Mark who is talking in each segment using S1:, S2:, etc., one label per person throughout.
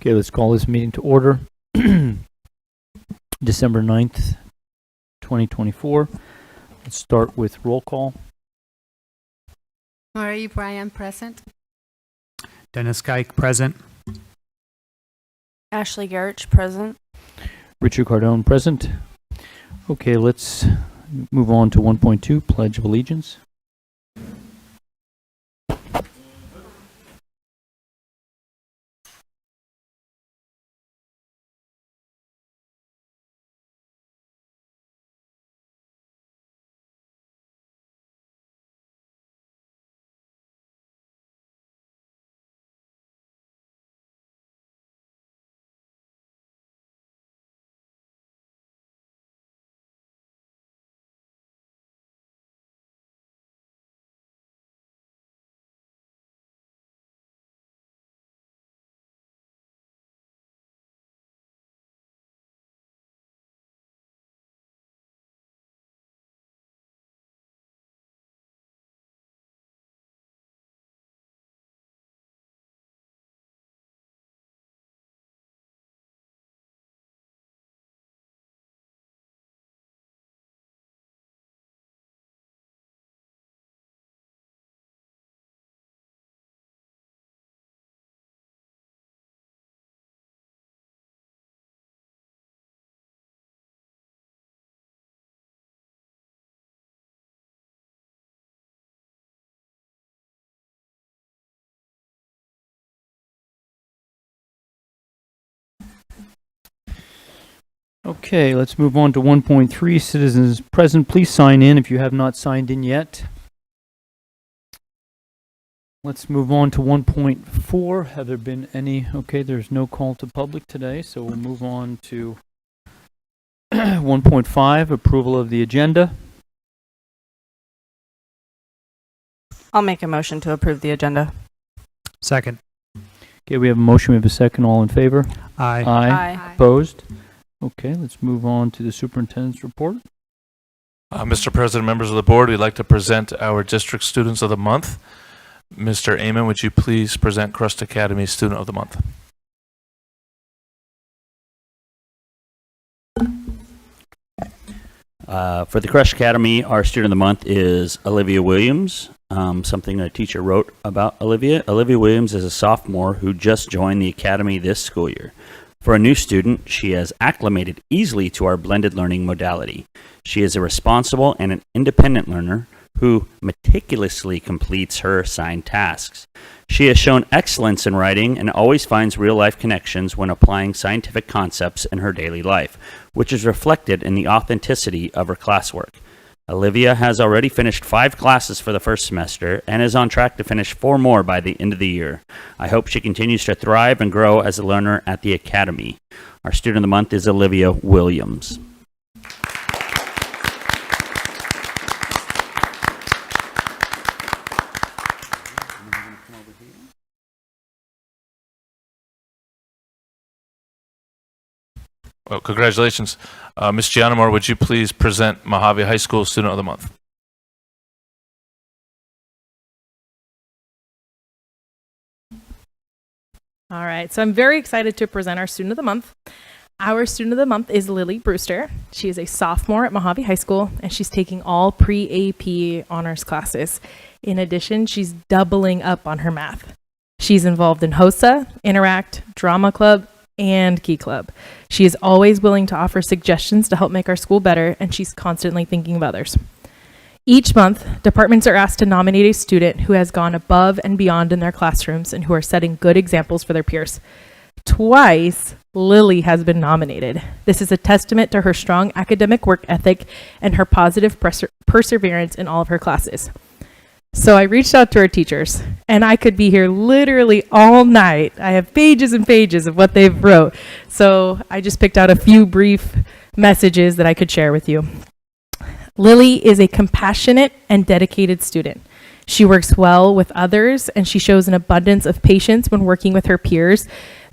S1: Okay, let's call this meeting to order. December 9th, 2024. Let's start with roll call.
S2: Marie Bryan, present.
S3: Dennis Geich, present.
S4: Ashley Garrich, present.
S1: Richard Cardone, present. Okay, let's move on to 1.2, Pledge of Allegiance. Okay, let's move on to 1.3, citizens present. Please sign in if you have not signed in yet. Let's move on to 1.4. Have there been any? Okay, there's no call to public today, so we'll move on to 1.5, approval of the agenda.
S4: I'll make a motion to approve the agenda.
S3: Second.
S1: Okay, we have a motion, we have a second. All in favor?
S3: Aye.
S4: Aye.
S1: Opposed? Okay, let's move on to the superintendent's report.
S5: Mr. President, members of the board, we'd like to present our district students of the month. Mr. Amon, would you please present CRUHSD Academy Student of the Month?
S6: For the CRUHSD Academy, our Student of the Month is Olivia Williams. Something a teacher wrote about Olivia. Olivia Williams is a sophomore who just joined the Academy this school year. For a new student, she has acclimated easily to our blended learning modality. She is a responsible and an independent learner who meticulously completes her assigned tasks. She has shown excellence in writing and always finds real-life connections when applying scientific concepts in her daily life, which is reflected in the authenticity of her classwork. Olivia has already finished 5 classes for the first semester and is on track to finish 4 more by the end of the year. I hope she continues to thrive and grow as a learner at the Academy. Our Student of the Month is Olivia Williams.
S5: Well, congratulations. Ms. Gianamore, would you please present Mojave High School Student of the Month?
S7: All right, so I'm very excited to present our Student of the Month. Our Student of the Month is Lily Brewster. She is a sophomore at Mojave High School, and she's taking all pre-AP honors classes. In addition, she's doubling up on her math. She's involved in HOSA, Interact, Drama Club, and Key Club. She is always willing to offer suggestions to help make our school better, and she's constantly thinking of others. Each month, departments are asked to nominate a student who has gone above and beyond in their classrooms and who are setting good examples for their peers. Twice, Lily has been nominated. This is a testament to her strong academic work ethic and her positive perseverance in all of her classes. So I reached out to our teachers, and I could be here literally all night. I have pages and pages of what they've wrote. So I just picked out a few brief messages that I could share with you. Lily is a compassionate and dedicated student. She works well with others, and she shows an abundance of patience when working with her peers.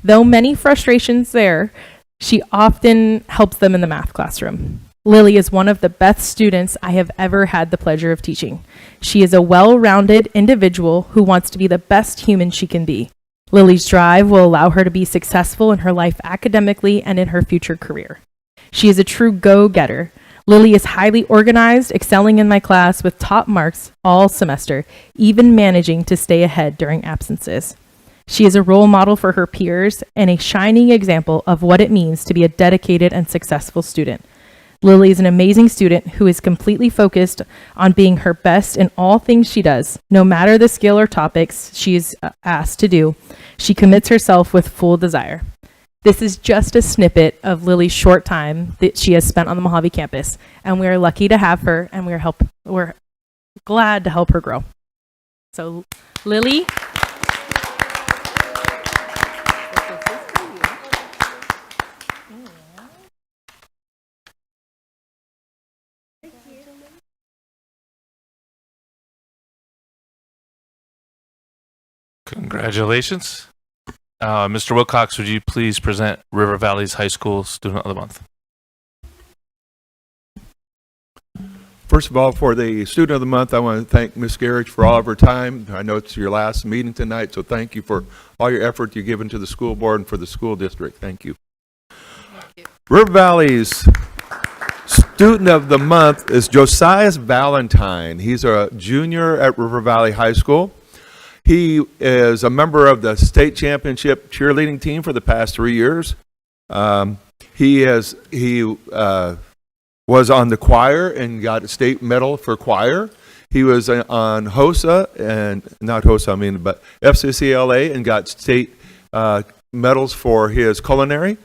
S7: Though many frustrations there, she often helps them in the math classroom. Lily is one of the best students I have ever had the pleasure of teaching. She is a well-rounded individual who wants to be the best human she can be. Lily's drive will allow her to be successful in her life academically and in her future career. She is a true go-getter. Lily is highly organized, excelling in my class with top marks all semester, even managing to stay ahead during absences. She is a role model for her peers and a shining example of what it means to be a dedicated and successful student. Lily is an amazing student who is completely focused on being her best in all things she does. No matter the skill or topics she is asked to do, she commits herself with full desire. This is just a snippet of Lily's short time that she has spent on the Mojave campus, and we are lucky to have her, and we're glad to help her grow. So, Lily.
S5: Congratulations. Mr. Wilcox, would you please present River Valley's High School Student of the Month?
S2: First of all, for the Student of the Month, I want to thank Ms. Garrett for all of her time. I know it's your last meeting tonight, so thank you for all your effort you've given to the school board and for the school district. Thank you. River Valley's Student of the Month is Josiah Valentine. He's a junior at River Valley High School. He is a member of the state championship cheerleading team for the past 3 years. He was on the choir and got a state medal for choir. He was on HOSA and not HOSA, but FCCLA and got state medals for his culinary.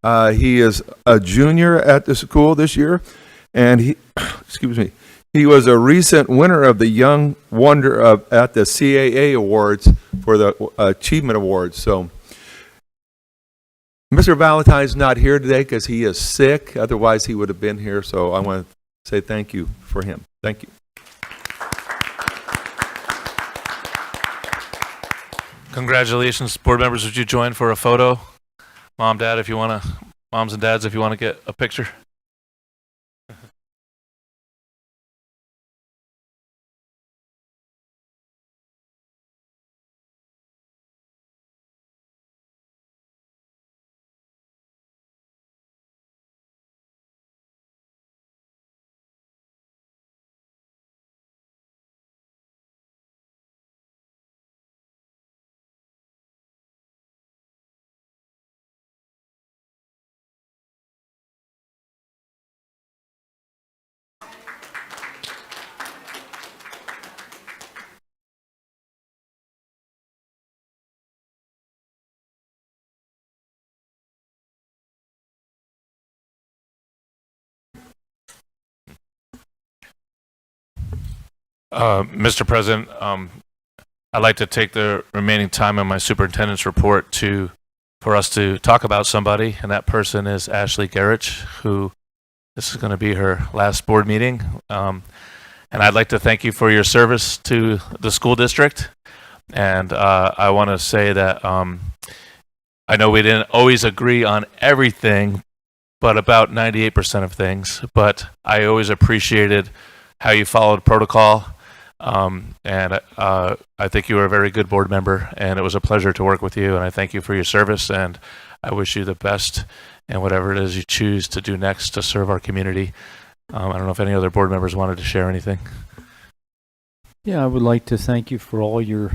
S2: He is a junior at the school this year, and he was a recent winner of the Young Wonder at the CAA Awards for the Achievement Awards. So, Mr. Valentine's not here today because he is sick. Otherwise, he would have been here. So, I want to say thank you for him. Thank you.
S5: Congratulations, board members. Would you join for a photo? Moms and dads, if you want to get a picture. Mr. President, I'd like to take the remaining time in my superintendent's report for us to talk about somebody, and that person is Ashley Garrich, who this is going to be her last board meeting. And I'd like to thank you for your service to the school district. And I want to say that I know we didn't always agree on everything, but about 98% of things. But I always appreciated how you followed protocol. And I think you were a very good board member, and it was a pleasure to work with you. And I thank you for your service, and I wish you the best in whatever it is you choose to do next to serve our community. I don't know if any other board members wanted to share anything.
S1: Yeah, I would like to thank you for all your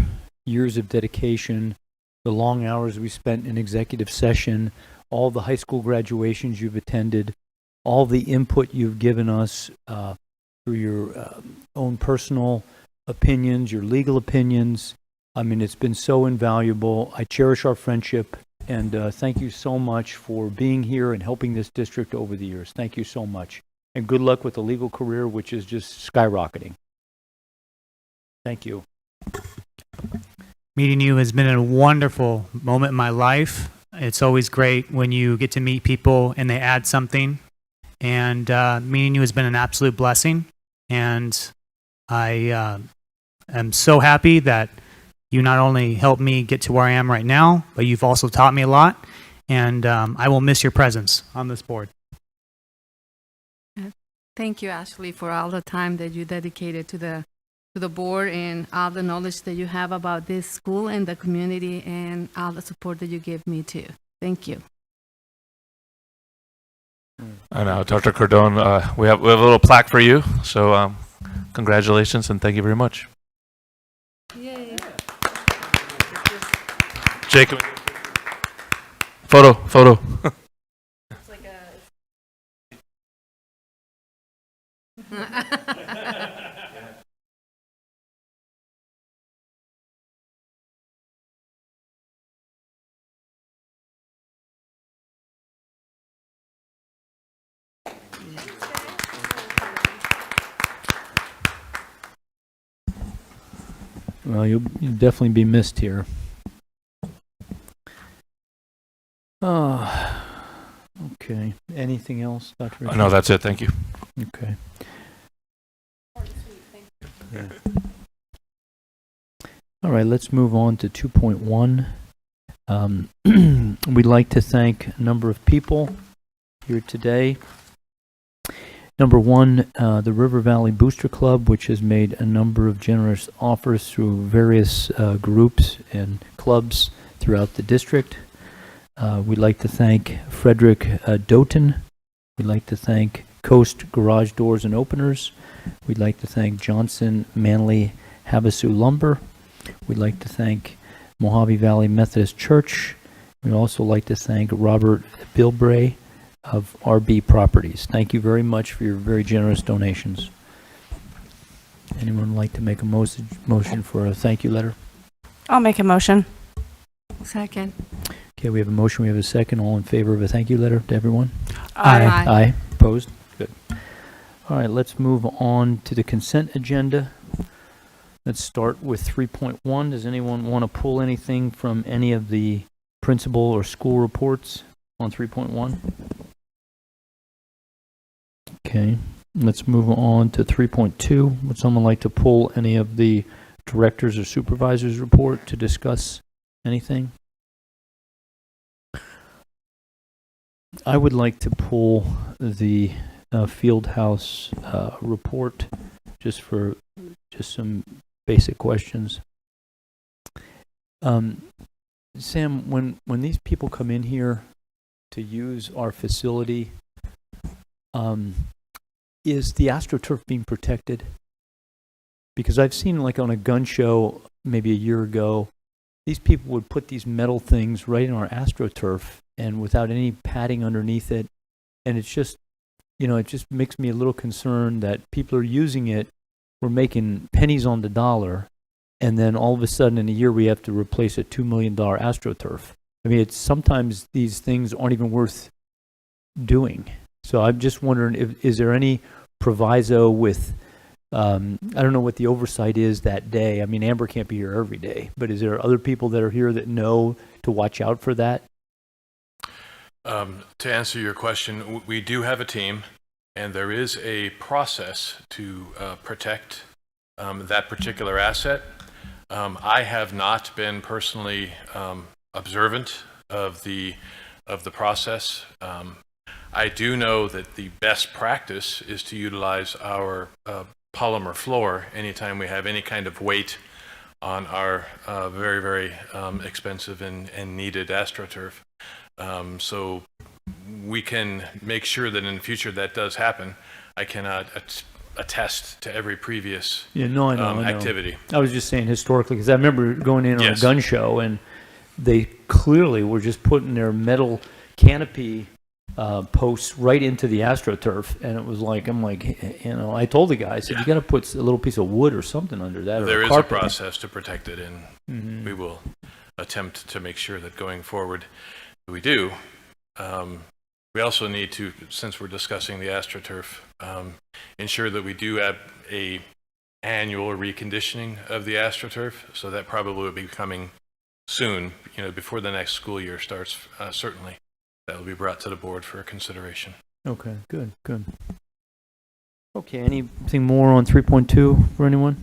S1: years of dedication, the long hours we spent in executive session, all the high school graduations you've attended, all the input you've given us through your own personal opinions, your legal opinions. I mean, it's been so invaluable. I cherish our friendship, and thank you so much for being here and helping this district over the years. Thank you so much. And good luck with the legal career, which is just skyrocketing. Thank you.
S3: Meeting you has been a wonderful moment in my life. It's always great when you get to meet people and they add something. And meeting you has been an absolute blessing. And I am so happy that you not only helped me get to where I am right now, but you've also taught me a lot. And I will miss your presence on this board.
S8: Thank you, Ashley, for all the time that you dedicated to to the board and all the knowledge that you have about this school and the community and all the support that you give me too. Thank you.
S5: I know, Dr. Cordon, we have a little plaque for you. So congratulations and thank you very much.
S8: Yay.
S5: Jacob, photo.
S1: Well, you'll definitely be missed here. Okay. Anything else, Dr. Richard?
S5: No, that's it. Thank you.
S1: Okay. Yeah. All right, let's move on to 2.1. We'd like to thank a number of people here today. Number one, the River Valley Booster Club, which has made a number of generous offers through various groups and clubs throughout the district. We'd like to thank Frederick Doughton. We'd like to thank Coast Garage Doors and Openers. We'd like to thank Johnson Manley Havasu Lumber. We'd like to thank Mojave Valley Methodist Church. We'd also like to thank Robert Bilbray of RB Properties. Thank you very much for your very generous donations. Anyone like to make a motion for a thank you letter?
S4: I'll make a motion.
S8: Second.
S1: Okay, we have a motion, we have a second. All in favor of a thank you letter to everyone?
S3: Aye.
S1: Aye. Opposed? Good. All right, let's move on to the consent agenda. Let's start with 3.1. Does anyone want to pull anything from any of the principal or school reports on 3.1? Okay, let's move on to 3.2. Would someone like to pull any of the directors or supervisors report to discuss anything? I would like to pull the field house report just for some basic questions. Sam, when these people come in here to use our facility, is the AstroTurf being protected? Because I've seen, like on a gun show maybe a year ago, these people would put these metal things right in our AstroTurf and without any padding underneath it. And it's just, it just makes me a little concerned that people are using it. We're making pennies on the dollar. And then all of a sudden in a year, we have to replace a $2 million AstroTurf. I mean, sometimes these things aren't even worth doing. So I'm just wondering, is there any proviso with, I don't know what the oversight is that day. I mean, Amber can't be here every day, but is there other people that are here that know to watch out for that?
S9: To answer your question, we do have a team, and there is a process to protect that particular asset. I have not been personally observant of the process. I do know that the best practice is to utilize our polymer floor anytime we have any kind of weight on our very, very expensive and needed AstroTurf. So we can make sure that in the future that does happen. I cannot attest to every previous
S1: I know.
S9: activity.
S1: I was just saying historically, because I remember going in on
S9: Yes.
S1: a gun show and they clearly were just putting their metal canopy posts right into the AstroTurf, and it was like, I told the guy, I said, you got to put a little piece of wood or something under that.
S9: There
S1: or
S9: is a
S1: carpet.
S9: process to protect it, and we will attempt to make sure that going forward we do. We also need to, since we're discussing the AstroTurf, ensure that we do have a annual reconditioning of the AstroTurf. So that probably will be coming soon, before the next school year starts. Certainly, that will be brought to the board for consideration.
S1: Okay, good. Okay, anything more on 3.2 for anyone?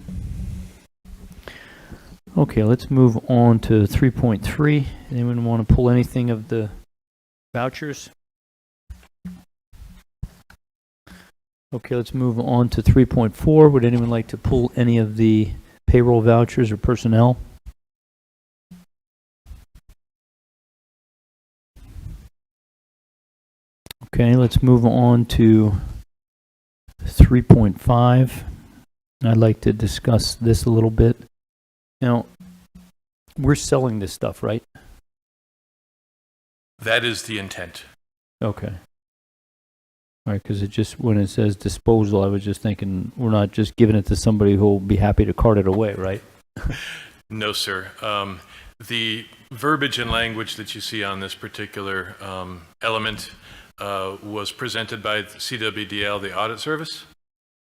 S1: Okay, let's move on to 3.3. Anyone want to pull anything of the vouchers? Okay, let's move on to 3.4. Would anyone like to pull any of the payroll vouchers or personnel? Okay, let's move on to 3.5. I'd like to discuss this a little bit. Now, we're selling this stuff, right?
S9: That is the intent.
S1: Okay. All right, because it just, when it says disposal, I was just thinking, we're not just giving it to somebody who'll be happy to cart it away, right?
S9: No, sir. The verbiage and language that you see on this particular element was presented by CWDL, the audit service,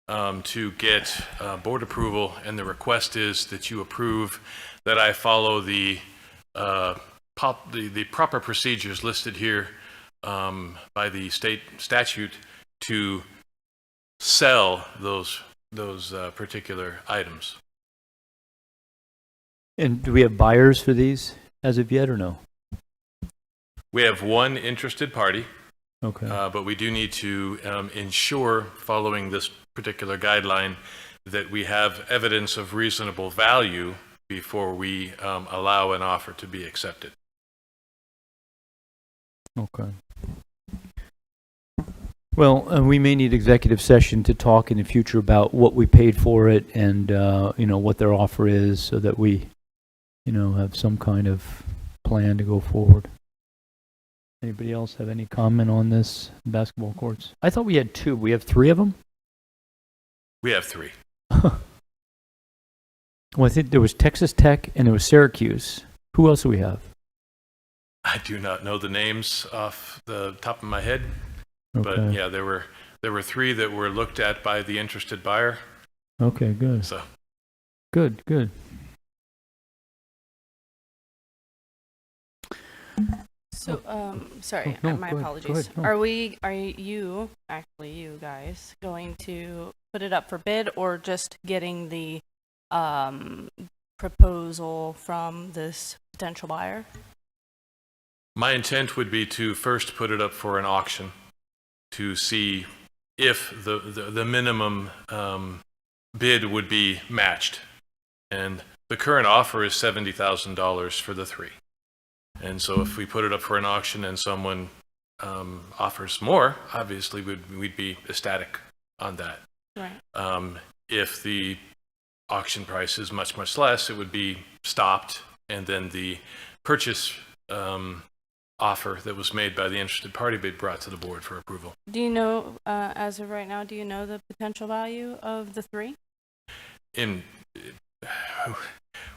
S9: to get board approval, and the request is that you approve that I follow the proper procedures listed here by the state statute to sell those particular items.
S1: And do we have buyers for these as of yet or no?
S9: We have one interested party,
S1: Okay.
S9: but we do need to ensure, following this particular guideline, that we have evidence of reasonable value before we allow an offer to be accepted.
S1: Okay. Well, we may need executive session to talk in the future about what we paid for it and, what their offer is so that we, have some kind of plan to go forward. Anybody else have any comment on this basketball courts? I thought we had 2. We have 3 of them?
S9: We have 3.
S1: Well, I think there was Texas Tech and there was Syracuse. Who else do we have?
S9: I do not know the names off the top of my head,
S1: Okay.
S9: but yeah, there were 3 that were looked at by the interested buyer.
S1: Okay, good.
S9: So
S1: Good.
S4: So, sorry,
S1: no,
S4: my
S1: go ahead,
S4: apologies.
S1: no.
S4: Are you guys, going to put it up for bid or just getting the proposal from this potential buyer?
S9: my intent would be to first put it up for an auction to see if the minimum bid would be matched. And the current offer is $70,000 for the 3. And so if we put it up for an auction and someone offers more, obviously we'd be ecstatic on that.
S4: Right.
S9: If the auction price is much, much less, it would be stopped, and then the purchase offer that was made by the interested party be brought to the board for approval.
S4: Do you know, as of right now, the potential value of the 3?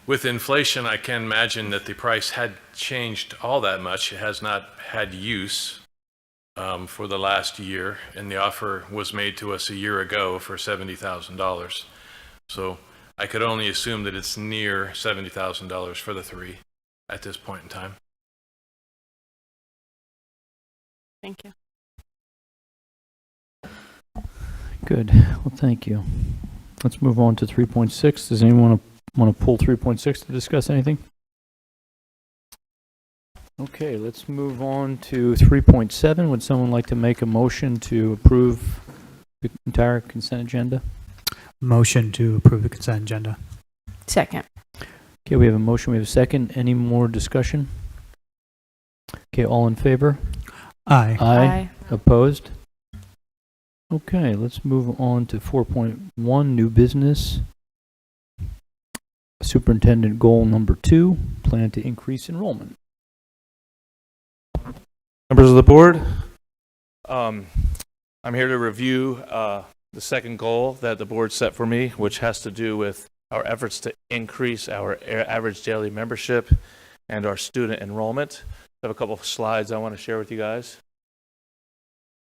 S9: With inflation, I can't imagine that the price had changed all that much. It has not had use for the last year, and the offer was made to us a year ago for $70,000. So I could only assume that it's near $70,000 for the 3 at this point in time.
S4: Thank you.
S1: Good. Well, thank you. Let's move on to 3.6. Does anyone want to pull 3.6 to discuss anything? Okay, let's move on to 3.7. Would someone like to make a motion to approve the entire consent agenda?
S3: Motion to approve the consent agenda.
S4: Second.
S1: Okay, we have a motion, we have a second. Any more discussion? Okay, all in favor?
S3: Aye.
S1: Aye. Opposed? Okay, let's move on to 4.1, new business. Superintendent goal number 2, plan to increase enrollment.
S5: Members of the board, I'm here to review the second goal that the board set for me, which has to do with our efforts to increase our average daily membership and our student enrollment. I have a couple of slides I want to share with you guys.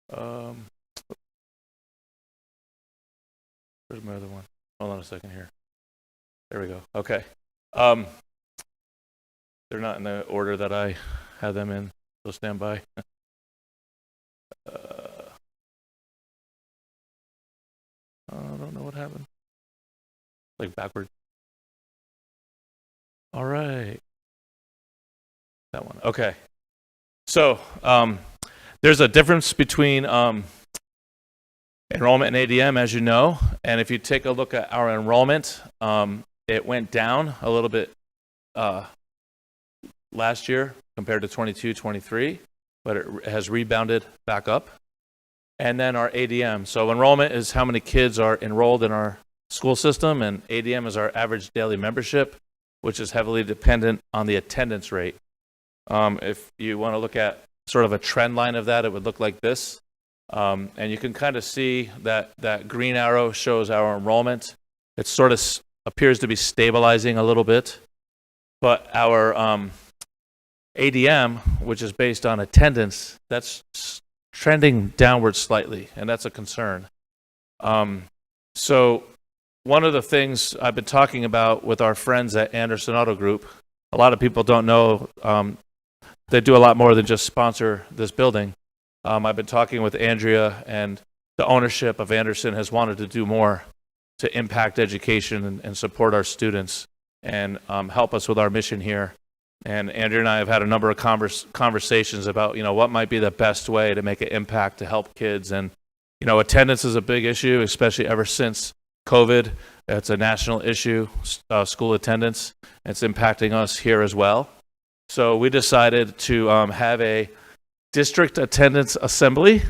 S5: Where's my other one? Hold on a second here. There we go. Okay. They're not in the order that I had them in, so stand by. I don't know what happened. Like backward. All right. That one. Okay. So there's a difference between enrollment in ADM, as you know. And if you take a look at our enrollment, it went down a little bit last year compared to 22-23, but it has rebounded back up. And then our ADM. So enrollment is how many kids are enrolled in our school system, and ADM is our average daily membership, which is heavily dependent on the attendance rate. If you want to look at sort of a trend line of that, it would look like this. And you can kind of see that green arrow shows our enrollment. It sort of appears to be stabilizing a little bit. But our ADM, which is based on attendance, that's trending downward slightly, and that's a concern. So one of the things I've been talking about with our friends at Anderson Auto Group, a lot of people don't know they do a lot more than just sponsor this building. I've been talking with Andrea, and the ownership of Anderson has wanted to do more to impact education and support our students and help us with our mission here. And Andrea and I have had a number of conversations about, what might be the best way to make an impact to help kids. And, attendance is a big issue, especially ever since COVID. It's a national issue, school attendance. It's impacting us here as well. So we decided to have a district attendance assembly,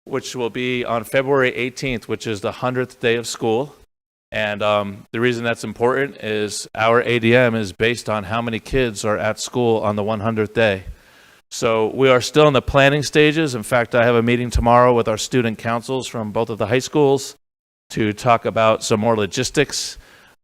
S5: which will be on February 18th, which is the 100th day of school. And the reason that's important is our ADM is based on how many kids are at school on the 100th day. So we are still in the planning stages. In fact, I have a meeting tomorrow with our student councils from both of the high schools to talk about some more logistics.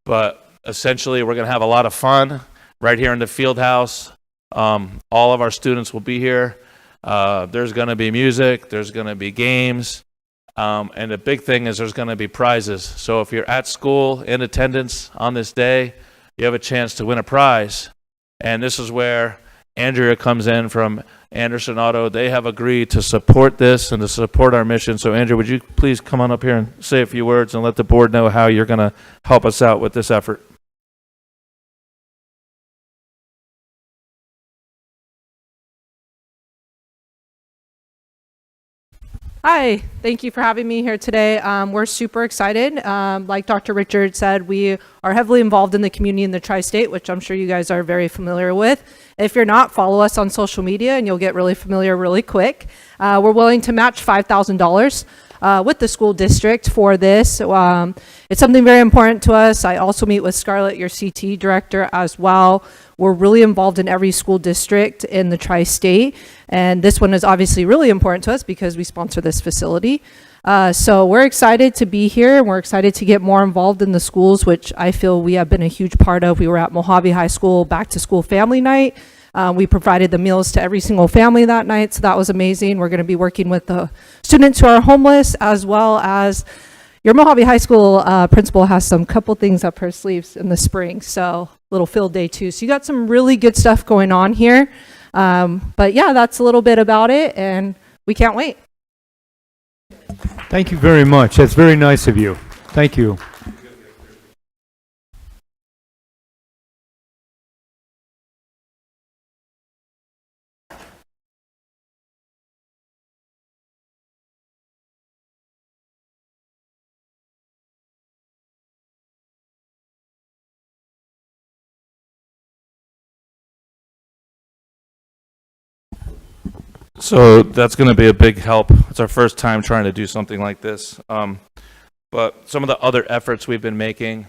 S5: But essentially, we're going to have a lot of fun right here in the field house. All of our students will be here. There's going to be music. There's going to be games. And the big thing is there's going to be prizes. So if you're at school in attendance on this day, you have a chance to win a prize. And this is where Andrea comes in from Anderson Auto. They have agreed to support this and to support our mission. So Andrea, would you please come on up here and say a few words and let the board know how you're going to help us out with this effort?
S10: Hi, thank you for having me here today. We're super excited. Like Dr. Richard said, we are heavily involved in the community in the tri-state, which I'm sure you guys are very familiar with. If you're not, follow us on social media and you'll get really familiar really quick. We're willing to match $5,000 with the school district for this. It's something very important to us. I also meet with Scarlett, your CT director, as well. We're really involved in every school district in the tri-state, and this one is obviously really important to us because we sponsor this facility. So we're excited to be here, and we're excited to get more involved in the schools, which I feel we have been a huge part of. We were at Mojave High School Back to School Family Night. We provided the meals to every single family that night, so that was amazing. We're going to be working with the students who are homeless, as well as your Mojave High School principal has some couple things up her sleeves in the spring, so little field day too. So you got some really good stuff going on here. But yeah, that's a little bit about it, and we can't wait.
S1: Thank you very much. That's very nice of you. Thank you.
S5: So that's going to be a big help. It's our first time trying to do something like this. But some of the other efforts we've been making,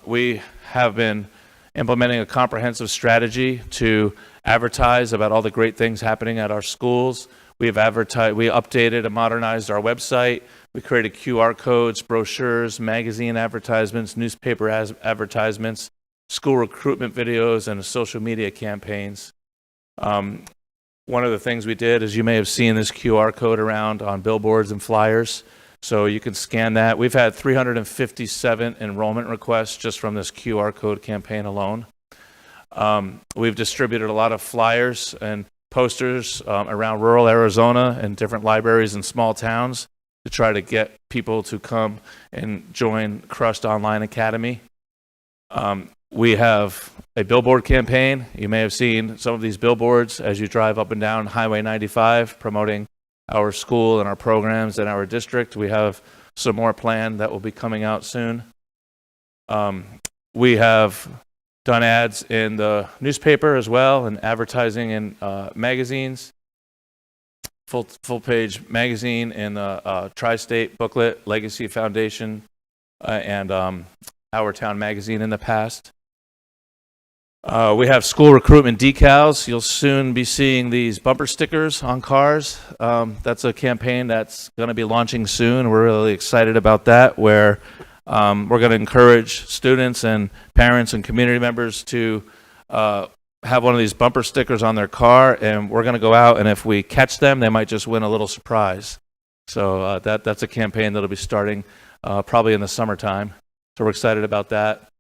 S5: we have been implementing a comprehensive strategy to advertise about all the great things happening at our schools. We updated and modernized our website. We created QR codes, brochures, magazine advertisements, newspaper advertisements, school recruitment videos, and social media campaigns. One of the things we did is you may have seen this QR code around on billboards and flyers. So you can scan that. We've had 357 enrollment requests just from this QR code campaign alone. We've distributed a lot of flyers and posters around rural Arizona and different libraries in small towns to try to get people to come and join CRUHSD Online Academy. We have a billboard campaign. You may have seen some of these billboards as you drive up and down Highway 95 promoting our school and our programs and our district. We have some more planned that will be coming out soon. We have done ads in the newspaper as well and advertising in magazines. Full page magazine in the Tri-State booklet, Legacy Foundation, and Our Town magazine in the past. We have school recruitment decals. You'll soon be seeing these bumper stickers on cars. That's a campaign that's going to be launching soon. We're really excited about that, where we're going to encourage students and parents and community members to have one of these bumper stickers on their car, and we're going to go out, and if we catch them, they might just win a little surprise. So that's a campaign that'll be starting probably in the summertime. So we're excited about that.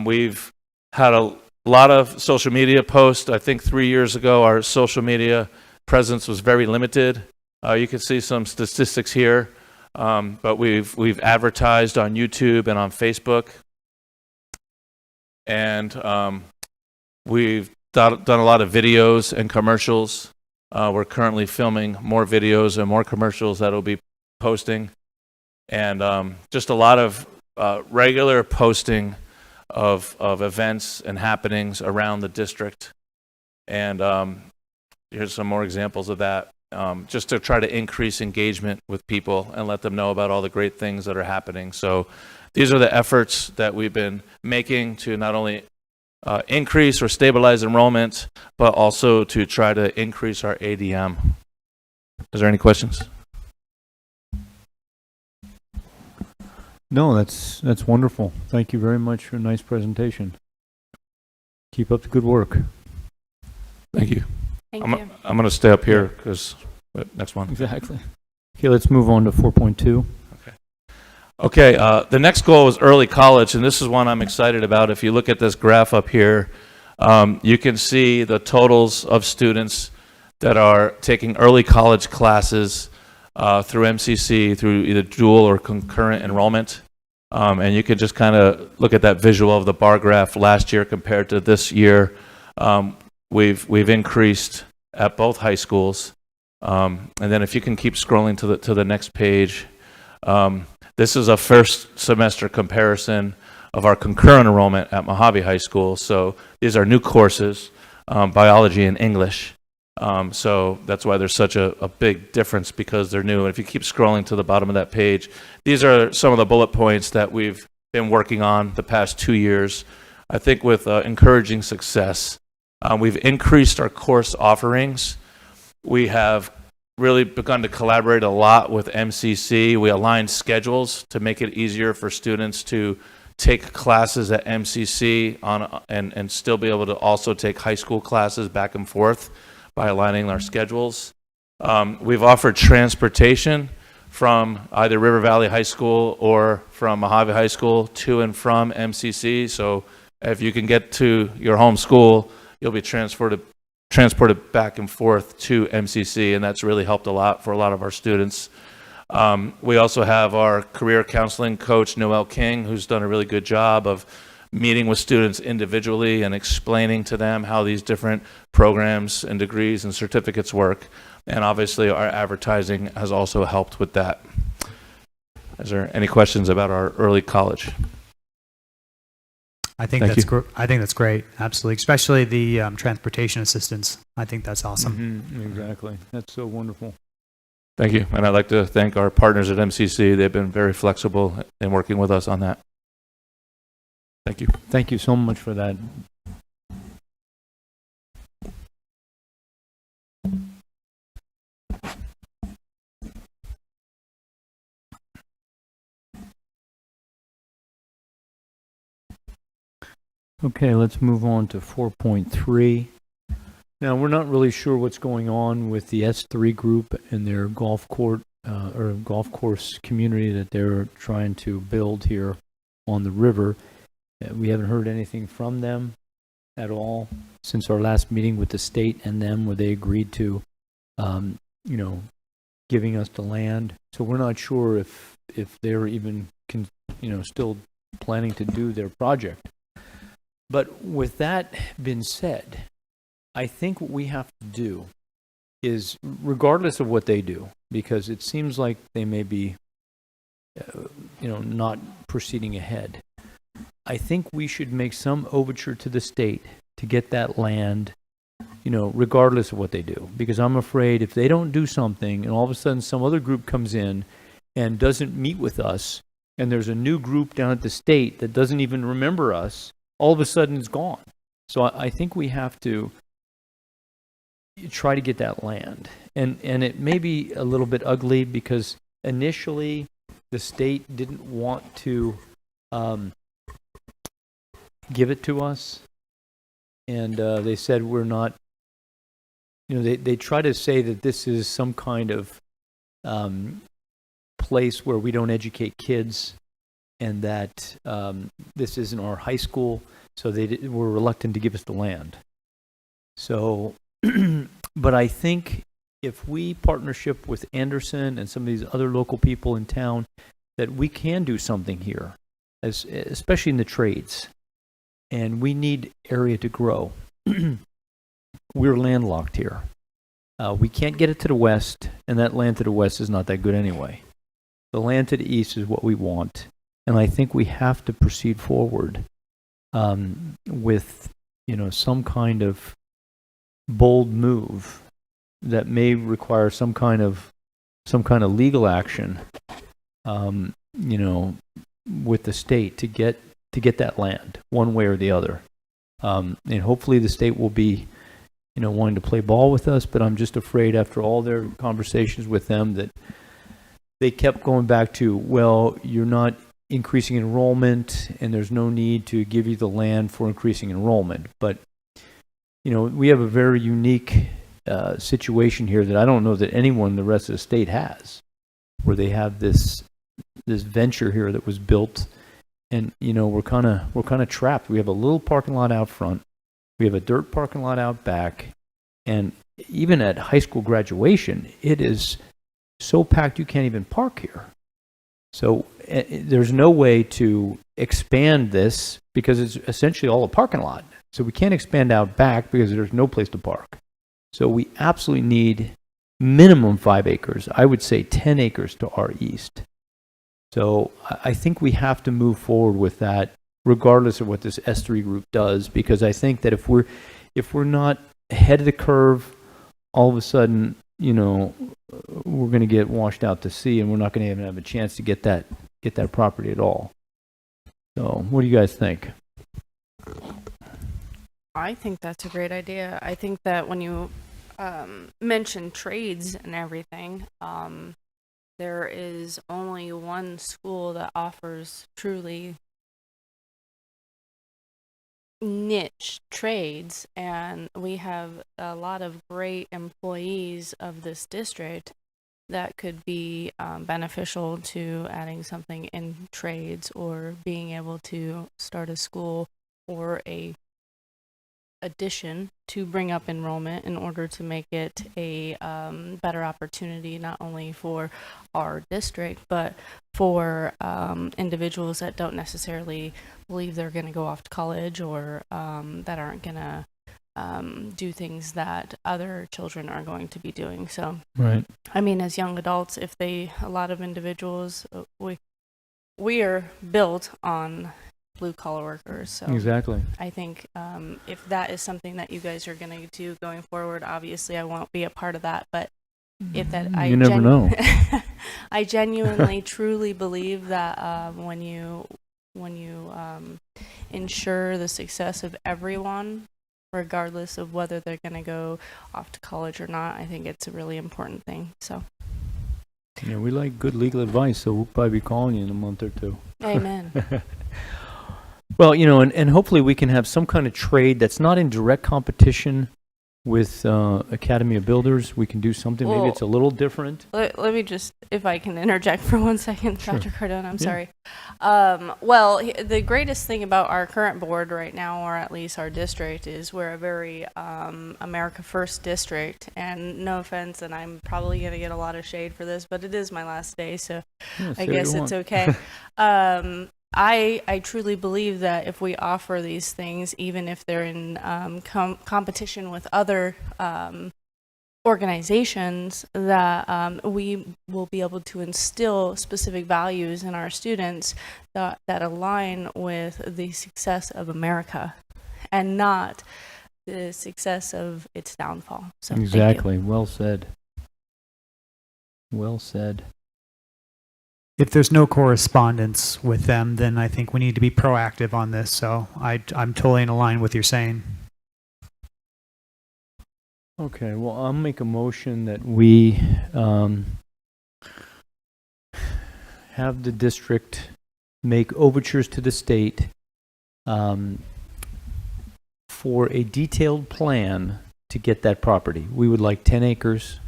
S5: We've had a lot of social media posts. I think 3 years ago, our social media presence was very limited. You can see some statistics here, but we've advertised on YouTube and on Facebook, and we've done a lot of videos and commercials. We're currently filming more videos and more commercials that will be posting, and just a lot of regular posting of events and happenings around the district. And here's some more examples of that, just to try to increase engagement with people and let them know about all the great things that are happening. So these are the efforts that we've been making to not only increase or stabilize enrollment, but also to try to increase our ADM. Is there any questions?
S1: No, that's wonderful. Thank you very much for a nice presentation. Keep up the good work.
S5: Thank you.
S4: Thank you.
S5: I'm going to stay up here because next one.
S1: Exactly. Okay, let's move on to 4.2.
S5: Okay, the next goal was early college, and this is one I'm excited about. If you look at this graph up here, you can see the totals of students that are taking early college classes through MCC, through either dual or concurrent enrollment. And you can just kind of look at that visual of the bar graph last year compared to this year. We've increased at both high schools. And then if you can keep scrolling to the next page, this is a first semester comparison of our concurrent enrollment at Mojave High School. So these are new courses, biology and English. So that's why there's such a big difference, because they're new. And if you keep scrolling to the bottom of that page, these are some of the bullet points that we've been working on the past 2 years. I think with encouraging success. We've increased our course offerings. We have really begun to collaborate a lot with MCC. We aligned schedules to make it easier for students to take classes at MCC and still be able to also take high school classes back and forth by aligning our schedules. We've offered transportation from either River Valley High School or from Mojave High School to and from MCC. So if you can get to your home school, you'll be transported back and forth to MCC, and that's really helped a lot for a lot of our students. We also have our career counseling coach, Noelle King, who's done a really good job of meeting with students individually and explaining to them how these different programs and degrees and certificates work. And obviously our advertising has also helped with that. Is there any questions about our early college?
S3: I think that's great. Absolutely, especially the transportation assistance. I think that's awesome.
S1: Exactly. That's so wonderful.
S5: Thank you. And I'd like to thank our partners at MCC. They've been very flexible in working with us on that. Thank you.
S1: Thank you so much for that. Okay, let's move on to 4.3. Now, we're not really sure what's going on with the S3 group and their golf court or golf course community that they're trying to build here on the river. We haven't heard anything from them at all since our last meeting with the state and them, where they agreed to, giving us the land. So we're not sure if they're even, still planning to do their project. But with that been said, I think what we have to do is regardless of what they do, because it seems like they may be, not proceeding ahead. I think we should make some overture to the state to get that land, regardless of what they do. Because I'm afraid if they don't do something and all of a sudden some other group comes in and doesn't meet with us, and there's a new group down at the state that doesn't even remember us, all of a sudden it's gone. So I think we have to try to get that land. And it may be a little bit ugly because initially the state didn't want to give it to us. And they said we're not, they try to say that this is some kind of place where we don't educate kids, and that this isn't our high school, so they were reluctant to give us the land. So, but I think if we partnership with Anderson and some of these other local people in town, that we can do something here, especially in the trades. And we need area to grow. We're landlocked here. We can't get it to the west, and that land to the west is not that good anyway. The land to the east is what we want, and I think we have to proceed forward with, some kind of bold move that may require some kind of legal action, with the state to get that land one way or the other. And hopefully the state will be, wanting to play ball with us, but I'm just afraid after all their conversations with them that they kept going back to, well, you're not increasing enrollment and there's no need to give you the land for increasing enrollment. But, we have a very unique situation here that I don't know that anyone in the rest of the state has, where they have this venture here that was built. And we're kind of trapped. We have a little parking lot out front. We have a dirt parking lot out back, and even at high school graduation, it is so packed you can't even park here. So there's no way to expand this because it's essentially all a parking lot. So we can't expand out back because there's no place to park. So we absolutely need minimum 5 acres. I would say 10 acres to our east. So I think we have to move forward with that, regardless of what this S3 group does, because I think that if we're not ahead of the curve, all of a sudden, we're going to get washed out to sea, and we're not going to even have a chance to get that property at all. So, what do you guys think?
S4: I think that's a great idea. I think that when you mention trades and everything, there is only one school that offers truly niche trades, and we have a lot of great employees of this district that could be beneficial to adding something in trades or being able to start a school or a addition to bring up enrollment in order to make it a better opportunity not only for our district but for individuals that don't necessarily believe they're going to go off to college or that aren't going to do things that other children are going to be doing. So
S1: Right.
S4: I mean, as young adults, a lot of individuals, we are built on blue collar workers. So
S1: Exactly.
S4: I think if that is something that you guys are going to do going forward, obviously I won't be a part of that. But if that,
S1: You never know.
S4: I genuinely, truly believe that when you ensure the success of everyone, regardless of whether they're going to go off to college or not, I think it's a really important thing. So.
S1: Yeah, we like good legal advice, so we'll probably be calling you in a month or two.
S4: Amen.
S1: Well, and hopefully we can have some kind of trade that's not in direct competition with Academy of Builders. We can do something, maybe it's a little different.
S4: Let me just, if I can interject for 1 second,
S1: Sure.
S4: Dr. Cardone, I'm
S1: Yeah.
S4: sorry. The greatest thing about our current board right now, or at least our district, is we're a very America First district. And no offense, and I'm probably going to get a lot of shade for this, but it is my last day, so
S1: Yeah,
S4: I
S1: say what
S4: guess
S1: you
S4: it's
S1: want.
S4: okay. I truly believe that if we offer these things, even if they're in competition with other organizations that we will be able to instill specific values in our students that align with the success of America and not the success of its downfall. So thank you.
S1: Exactly. Well said. Well said.
S3: If there's no correspondence with them, then I think we need to be proactive on this. So I'm totally in line with what you're saying.
S1: Okay, well, I'll make a motion that we have the district make overtures to the state for a detailed plan to get that property. We would like 10 acres,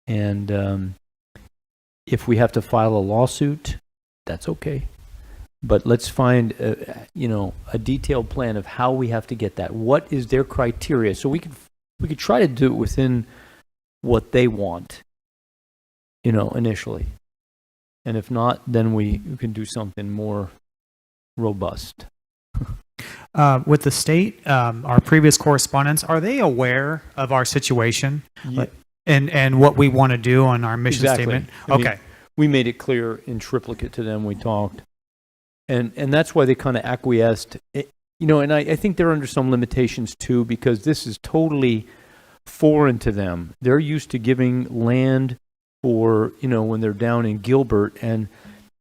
S1: and if we have to file a lawsuit, that's okay. But let's find, a detailed plan of how we have to get that. What is their criteria? So we could try to do it within what they want, initially. And if not, then we can do something more robust.
S3: With the state, our previous correspondents, are they aware of our situation and what we want to do on our mission statement?
S1: I mean,
S3: Okay.
S1: we made it clear in triplicate to them. We talked. And that's why they kind of acquiesced. And I think they're under some limitations too, because this is totally foreign to them. They're used to giving land for, when they're down in Gilbert, and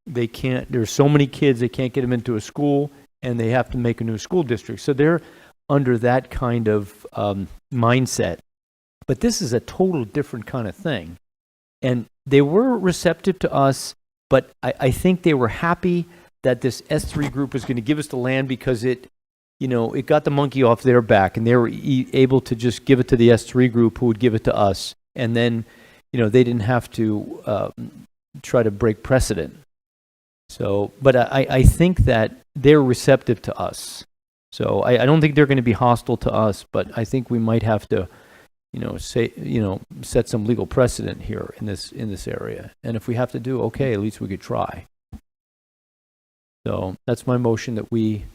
S1: there's so many kids, they can't get them into a school, and they have to make a new school district. So they're under that kind of mindset. But this is a total different kind of thing. And they were receptive to us, but I think they were happy that this S3 group was going to give us the land because it got the monkey off their back, and they were able to just give it to the S3 group, who would give it to us. And then, they didn't have to try to break precedent. So, but I think that they're receptive to us. So I don't think they're going to be hostile to us, but I think we might have to, set some legal precedent here in this area. And if we have to do, okay, at least we could try. So that's my motion, that we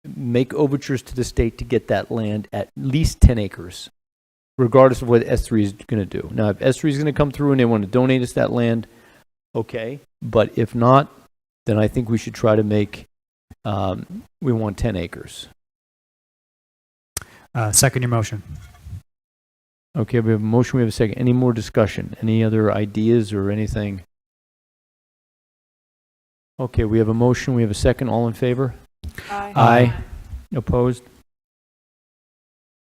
S1: make overtures to the state to get that land at least 10 acres, regardless of what S3 is going to do. Now, if S3 is going to come through and they want to donate us that land, okay. But if not, then I think we should try to make, we want 10 acres.
S3: Second your motion.
S1: Okay, we have a motion, we have a second. Any more discussion? Any other ideas or anything? Okay, we have a motion, we have a second. All in favor?
S4: Aye.
S1: Aye. Opposed?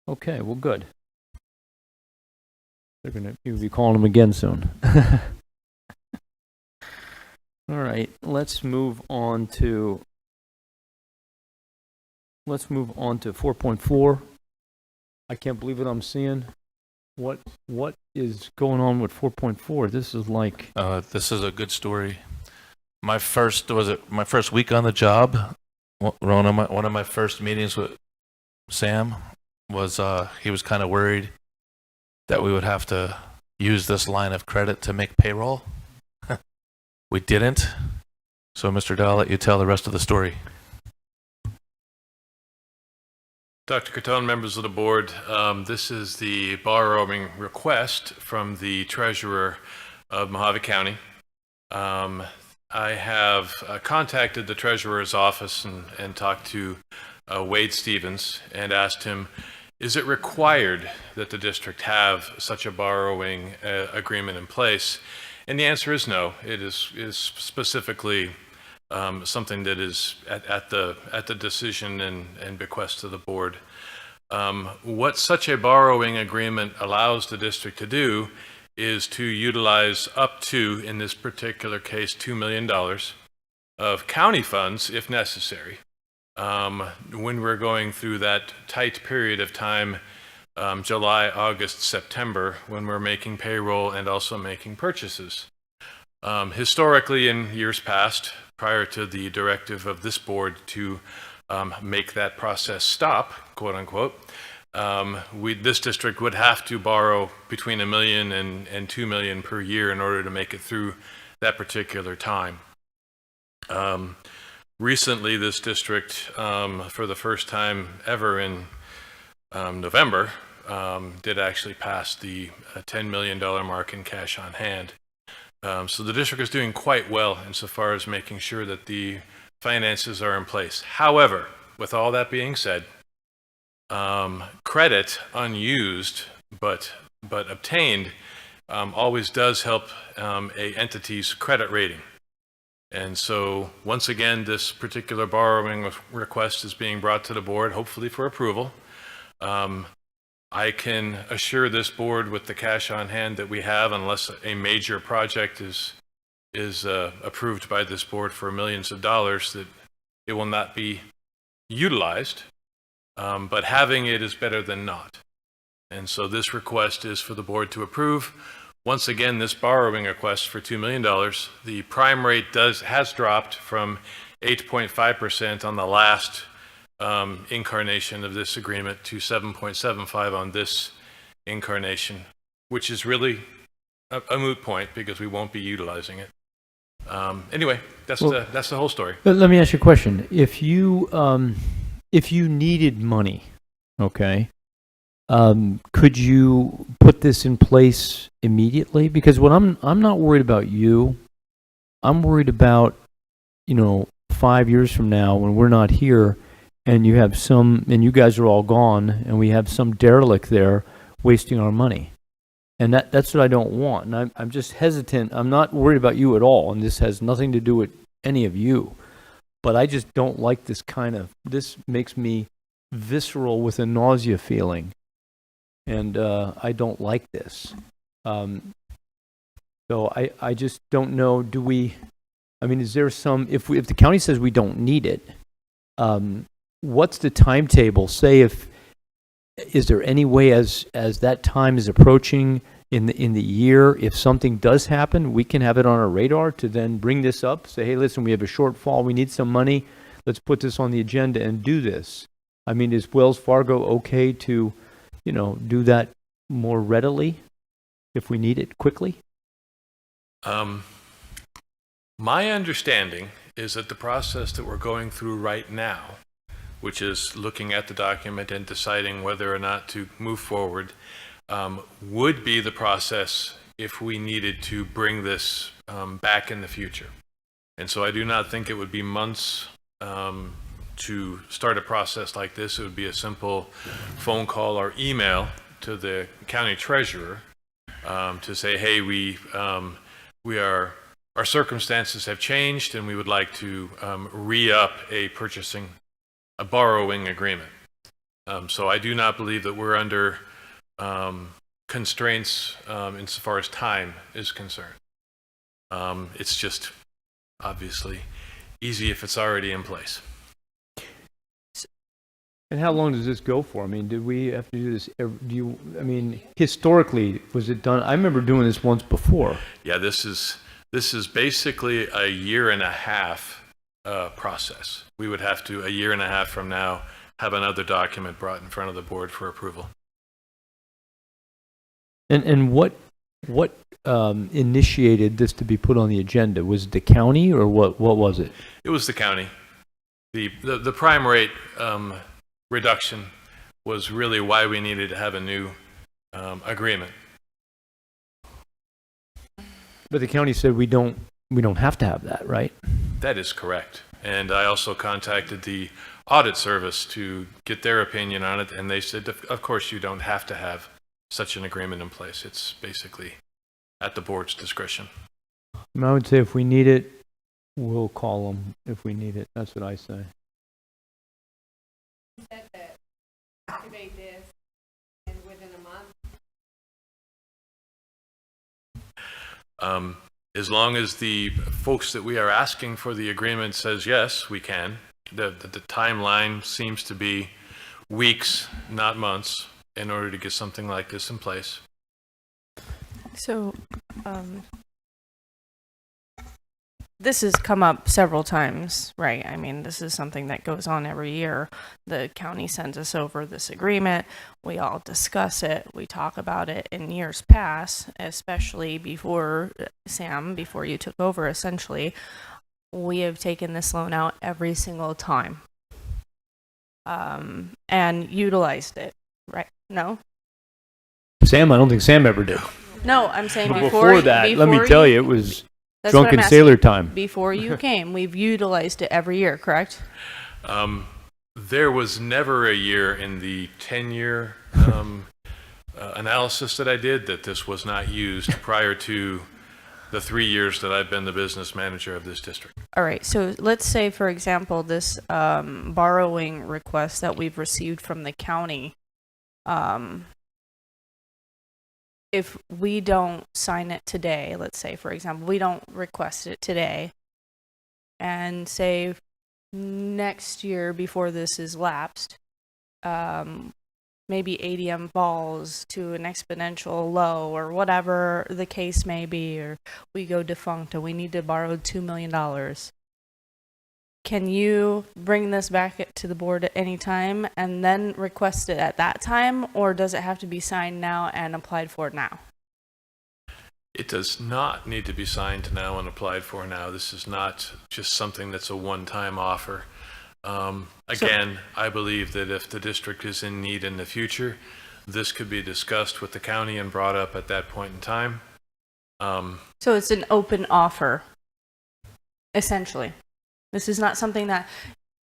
S1: Okay, well, good. You'll be calling them again soon. All right, let's move on to 4.4. I can't believe what I'm seeing. What is going on with 4.4? This is like...
S5: This is a good story. My first week on the job, one of my first meetings with Sam was he was kind of worried that we would have to use this line of credit to make payroll. We didn't. So, Mr. Dahl, I'll let you tell the rest of the story.
S9: Dr. Cardone, members of the board, this is the borrowing request from the treasurer of Mojave County. I have contacted the treasurer's office and talked to Wade Stevens and asked him, is it required that the district have such a borrowing agreement in place? And the answer is no. It is specifically something that is at the decision and bequest of the board. What such a borrowing agreement allows the district to do is to utilize up to, in this particular case, $2 million of county funds if necessary. When we're going through that tight period of time, July, August, September, when we're making payroll and also making purchases. Historically, in years past, prior to the directive of this board to make that process stop, quote unquote, this district would have to borrow between $1 million and $2 million per year in order to make it through that particular time. Recently, this district, for the first time ever in November, did actually pass the $10 million mark in cash on hand. So the district is doing quite well insofar as making sure that the finances are in place. However, with all that being said, credit unused but obtained always does help a entity's credit rating. And so once again, this particular borrowing request is being brought to the board, hopefully for approval. I can assure this board with the cash on hand that we have, unless a major project is approved by this board for millions of dollars, that it will not be utilized. But having it is better than not. And so this request is for the board to approve. Once again, this borrowing request for $2 million, the prime rate has dropped from 8.5% on the last incarnation of this agreement to 7.75 on this incarnation, which is really a moot point because we won't be utilizing it. Anyway, that's the whole story.
S1: But let me ask you a question. If you needed money, okay, could you put this in place immediately? Because what I'm not worried about you. I'm worried about, 5 years from now when we're not here, and you have and you guys are all gone, and we have some derelict there wasting our money. And that's what I don't want. And I'm just hesitant. I'm not worried about you at all, and this has nothing to do with any of you. But I just don't like this makes me visceral with a nausea feeling. And I don't like this. So I just don't know, is there if the county says we don't need it, what's the timetable? Is there any way as that time is approaching in the year, if something does happen, we can have it on our radar to then bring this up, say, hey, listen, we have a shortfall, we need some money, let's put this on the agenda and do this. Is Wells Fargo okay to, do that more readily if we need it quickly?
S9: My understanding is that the process that we're going through right now, which is looking at the document and deciding whether or not to move forward, would be the process if we needed to bring this back in the future. And so I do not think it would be months to start a process like this. It would be a simple phone call or email to the county treasurer to say, hey, our circumstances have changed and we would like to re-up a borrowing agreement. So I do not believe that we're under constraints insofar as time is concerned. It's just obviously easy if it's already in place.
S1: And how long does this go for? Did we have to do this? Historically, was it done? I remember doing this once before.
S9: Yeah, this is basically a year and a half process. We would have to, a year and a half from now, have another document brought in front of the board for approval.
S1: And what initiated this to be put on the agenda? Was it the county or what was it?
S9: It was the county. The prime rate reduction was really why we needed to have a new agreement.
S1: But the county said we don't have to have that, right?
S9: That is correct. And I also contacted the audit service to get their opinion on it, and they said, of course, you don't have to have such an agreement in place. It's basically at the board's discretion.
S1: I would say if we need it, we'll call them if we need it. That's what I say.
S8: You said that activate this and within a month?
S9: As long as the folks that we are asking for the agreement says yes, we can. The timeline seems to be weeks, not months, in order to get something like this in place.
S4: So, this has come up several times, right? This is something that goes on every year. The county sends us over this agreement. We all discuss it. We talk about it in years past, especially before, Sam, before you took over, essentially. We have taken this loan out every single time and utilized it, right? No?
S1: Sam, I don't think Sam ever did.
S4: No, I'm saying
S1: But
S4: before
S1: that, let me tell you, it was
S4: that's what I'm
S1: drunken
S4: asking.
S1: sailor time.
S4: Before you came, we've utilized it every year, correct?
S9: There was never a year in the 10-year analysis that I did that this was not used prior to the 3 years that I've been the business manager of this district.
S4: All right. So let's say, for example, this borrowing request that we've received from the county. If we don't sign it today, let's say, for example, we don't request it today, and say next year before this is lapsed, maybe ADM falls to an exponential low or whatever the case may be, or we go defunct and we need to borrow $2 million. Can you bring this back to the board at any time and then request it at that time, or does it have to be signed now and applied for now?
S9: It does not need to be signed now and applied for now. This is not just something that's a one-time offer. Again, I believe that if the district is in need in the future, this could be discussed with the county and brought up at that point in time.
S4: So it's an open offer, essentially. This is not something that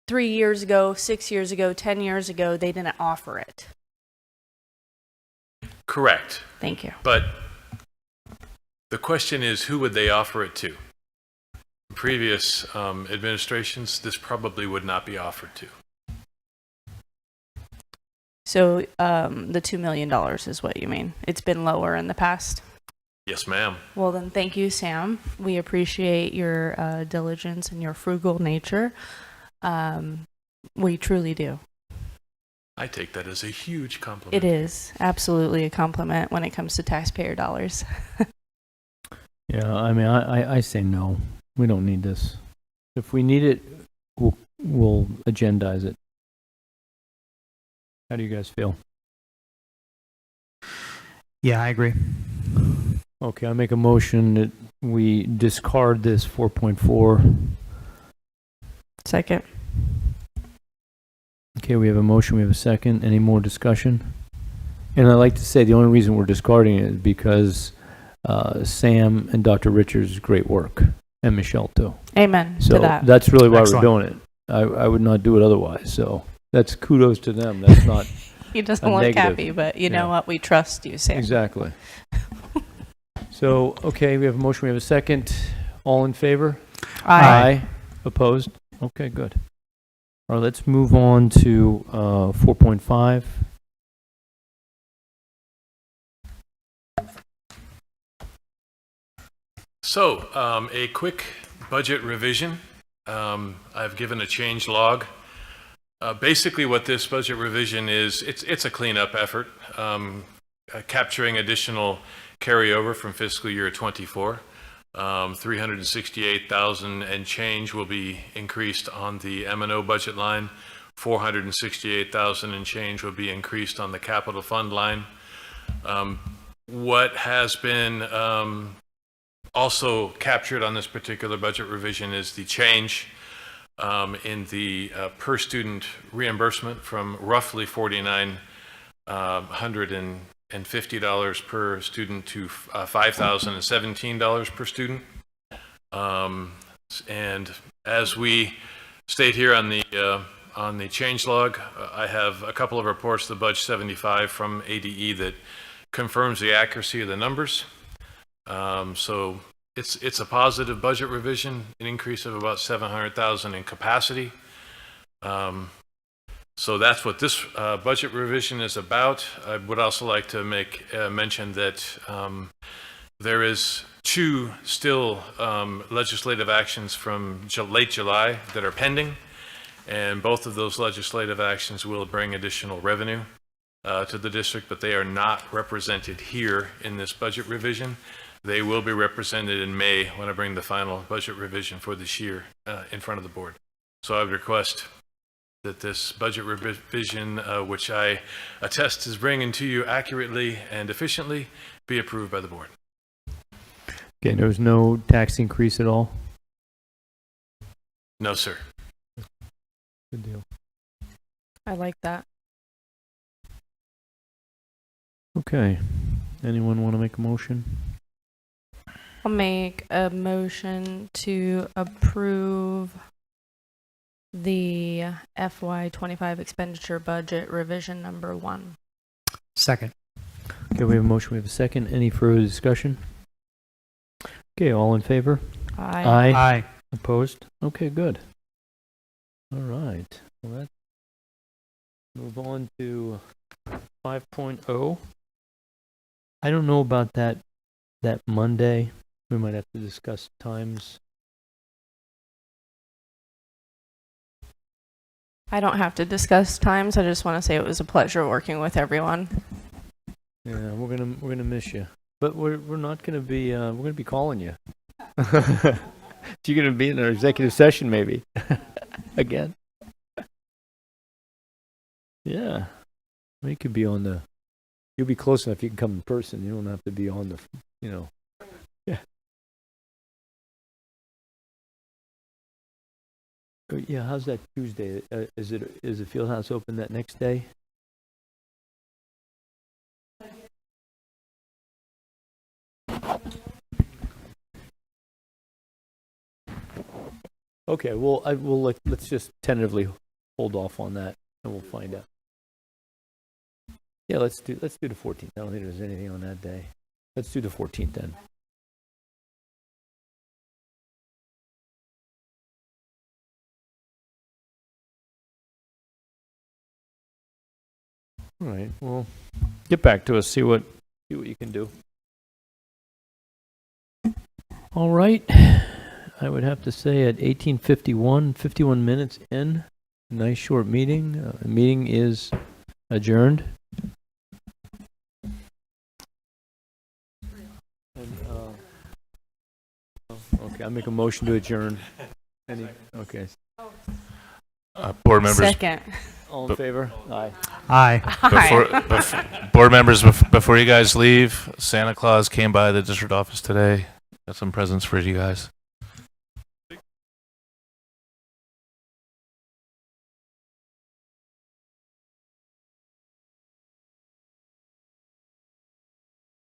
S4: 3 years ago, 6 years ago, 10 years ago, they didn't offer it.
S9: Correct.
S4: Thank you.
S9: But the question is, who would they offer it to? Previous administrations, this probably would not be offered to.
S4: So the $2 million is what you mean. It's been lower in the past.
S9: Yes, ma'am.
S4: Well, then thank you, Sam. We appreciate your diligence and your frugal nature. We truly do.
S9: I take that as a huge compliment.
S4: It is absolutely a compliment when it comes to taxpayer dollars.
S1: Yeah, I mean, I say no. We don't need this. If we need it, we'll agendize it. How do you guys feel?
S3: Yeah, I agree.
S1: Okay, I make a motion that we discard this 4.4.
S4: Second.
S1: Okay, we have a motion, we have a second. Any more discussion? And I'd like to say the only reason we're discarding it is because Sam and Dr. Richards' great work, and Michelle too.
S4: Amen
S1: So
S4: to that.
S1: that's really why
S3: Excellent.
S1: we're doing it. I would not do it otherwise. So that's kudos to them. That's not
S4: He doesn't
S1: a
S4: look
S1: negative.
S4: happy, but you know
S1: Yeah.
S4: what? We trust you, Sam.
S1: exactly. So, okay, we have a motion, we have a second. All in favor?
S3: Aye.
S1: Opposed? Okay, good. All right, let's move on to 4.5.
S9: So, a quick budget revision. I've given a change log. Basically, what this budget revision is, it's a cleanup effort, capturing additional carryover from fiscal year 24. 368,000 and change will be increased on the M&O budget line. 468,000 and change will be increased on the capital fund line. What has been also captured on this particular budget revision is the change in the per student reimbursement from roughly $4,950 per student to $5,017 per student. And as we state here on the change log, I have a couple of reports, the Budge 75 from ADE, that confirms the accuracy of the numbers. So it's a positive budget revision, an increase of about 700,000 in capacity. So that's what this budget revision is about. I would also like to make mention that there is two still legislative actions from late July that are pending, and both of those legislative actions will bring additional revenue to the district, but they are not represented here in this budget revision. They will be represented in May when I bring the final budget revision for this year in front of the board. So I would request that this budget revision, which I attest is bringing to you accurately and efficiently, be approved by the board.
S1: Okay, there was no tax increase at all?
S9: No, sir.
S1: Good deal.
S4: I like that.
S1: Okay. Anyone want to make a motion?
S4: I'll make a motion to approve the FY25 expenditure budget revision number 1.
S3: Second.
S1: Okay, we have a motion, we have a second. Any further discussion? Okay, all in favor?
S4: Aye.
S3: Aye.
S1: Opposed? Okay, good. All right. Well, let's move on to 5.0. I don't know about that Monday. We might have to discuss times.
S4: I don't have to discuss times. I just want to say it was a pleasure working with everyone.
S1: Yeah, we're gonna miss you, but we're not gonna be we're gonna be calling you. You're gonna be in our executive session maybe again. Yeah, we could be on the. You'll be close enough. You can come in person. You don't have to be on the. Yeah. Yeah. How's that Tuesday? Is the field house open that next day? Okay, well, let's just tentatively hold off on that, and we'll find out. Yeah, let's do the 14th. I don't think there's anything on that day. Let's do the 14th then. All right. Well, get back to us. See what you can do. All right. I would have to say at 18:51, 51 minutes in, nice short meeting. The meeting is adjourned. And, okay, I'll make a motion to adjourn. Okay.
S5: Board members,
S4: Second.
S1: All in favor? Aye.
S3: Aye.
S5: board members, before you guys leave, Santa Claus came by the district office today. Got some presents for you guys.